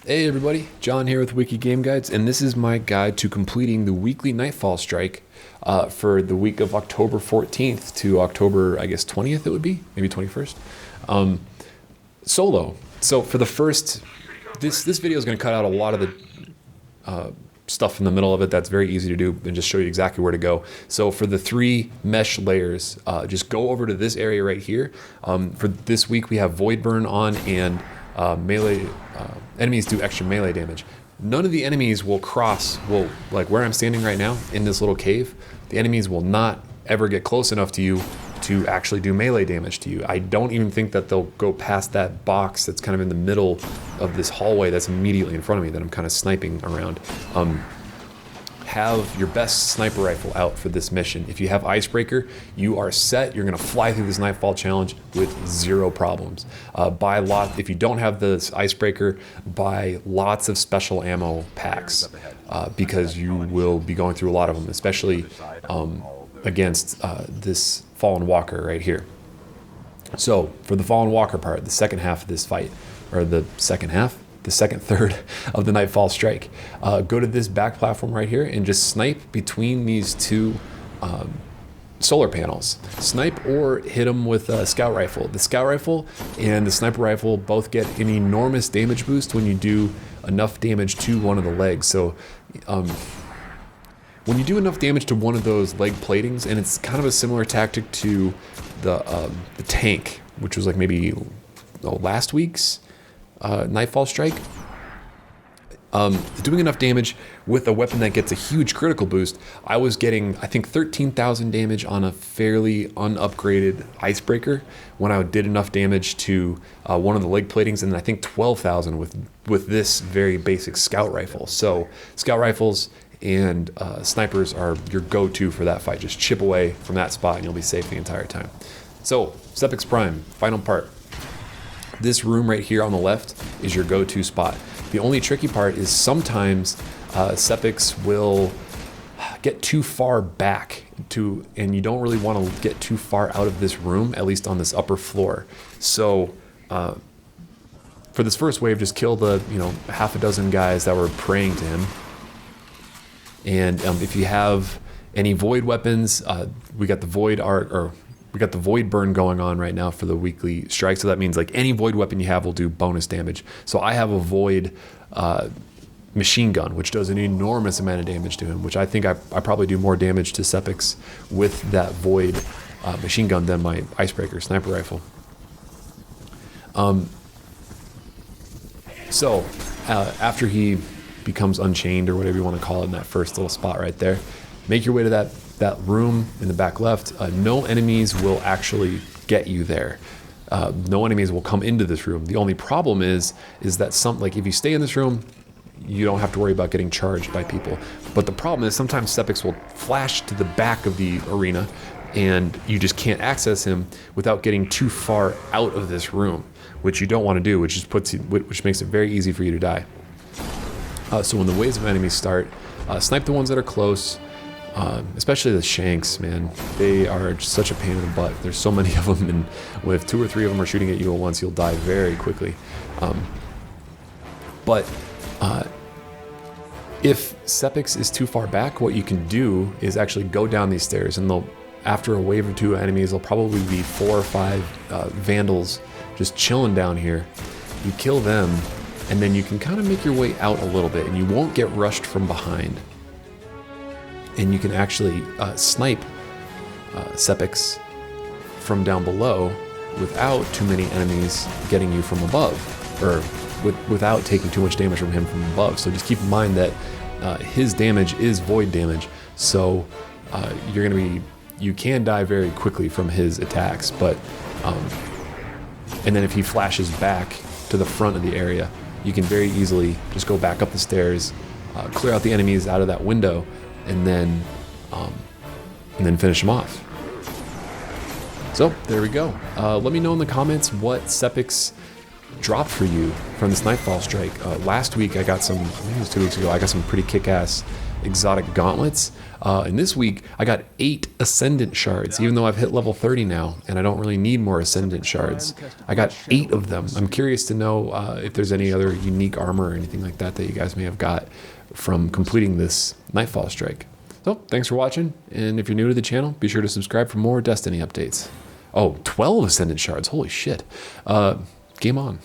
Hey everybody, John here with WikiGameGuides, and this is my guide to completing the weekly Nightfall strike for the week of October 14th to October, I guess, 20th it would be, maybe 21st. Solo. So for the first, this video is going to cut out a lot of the stuff in the middle of it that's very easy to do and just show you exactly where to go. So for the 3 mesh layers, just go over to this area right here. For this week we have Void Burn on and melee. Enemies do extra melee damage. None of the enemies will like where I'm standing right now in this little cave, the enemies will not ever get close enough to you to actually do melee damage to you. I don't even think that they'll go past that box that's kind of in the middle of this hallway that's immediately in front of me that I'm kind of sniping around. Have your best sniper rifle out for this mission. If you have Icebreaker, you are set. You're gonna fly through this Nightfall challenge with 0 problems. If you don't have this Icebreaker, buy lots of special ammo packs because you will be going through a lot of them, especially against this Fallen Walker right here. So for the Fallen Walker part, the second half of this fight, or the second third of the Nightfall strike, go to this back platform right here and just snipe between these 2 solar panels. Snipe or hit them with a scout rifle. The scout rifle and the sniper rifle both get an enormous damage boost when you do enough damage to one of the legs. So when you do enough damage to one of those leg platings, and it's kind of a similar tactic to the tank, which was like maybe last week's Nightfall strike, doing enough damage with a weapon that gets a huge critical boost. I was getting, I think, 13,000 damage on a fairly unupgraded Icebreaker when I did enough damage to one of the leg platings, and I think 12,000 with this very basic scout rifle. So scout rifles and snipers are your go-to for that fight. Just chip away from that spot and you'll be safe the entire time. So Sepiks Prime, final part. This room right here on the left is your go-to spot. The only tricky part is sometimes Sepiks will get too far back and you don't really want to get too far out of this room, at least on this upper floor. So for this first wave, just kill the half a dozen guys that were praying to him. And if you have any void weapons, we got the void we got the Void Burn going on right now for the weekly strike, so that means like any void weapon you have will do bonus damage. So I have a void machine gun, which does an enormous amount of damage to him, which I think I probably do more damage to Sepiks with that void machine gun than my Icebreaker sniper rifle. So after he becomes unchained, or whatever you want to call it, in that first little spot right there, make your way to that room in the back left. No enemies will actually get you there. No enemies will come into this room. The only problem is that if you stay in this room, you don't have to worry about getting charged by people. But the problem is sometimes Sepiks will flash to the back of the arena and you just can't access him without getting too far out of this room, which you don't want to do, which makes it very easy for you to die. So when the waves of enemies start, snipe the ones that are close. Especially the shanks, man. They are just such a pain in the butt. There's so many of them, and if 2 or 3 of them are shooting at you at once, you'll die very quickly. But if Sepiks is too far back, what you can do is actually go down these stairs, and after a wave or 2 enemies, there'll probably be 4 or 5 vandals just chilling down here. You kill them, and then you can kind of make your way out a little bit, and you won't get rushed from behind. And you can actually snipe Sepiks from down below without too many enemies getting you from above, or without taking too much damage from him from above. So just keep in mind that his damage is void damage, so you can die very quickly from his attacks. But and then if he flashes back to the front of the area, you can very easily just go back up the stairs, clear out the enemies out of that window, and then finish them off. So there we go. Let me know in the comments what Sepiks dropped for you from this Nightfall strike. Last week I got some, I think it was 2 weeks ago, I got some pretty kick-ass exotic gauntlets. And this week, I got 8 Ascendant shards, even though I've hit level 30 now, and I don't really need more Ascendant shards. I got 8 of them. I'm curious to know if there's any other unique armor or anything like that that you guys may have got from completing this Nightfall strike. So, thanks for watching, and if you're new to the channel, be sure to subscribe for more Destiny updates. Oh, 12 Ascendant shards, holy shit. Game on.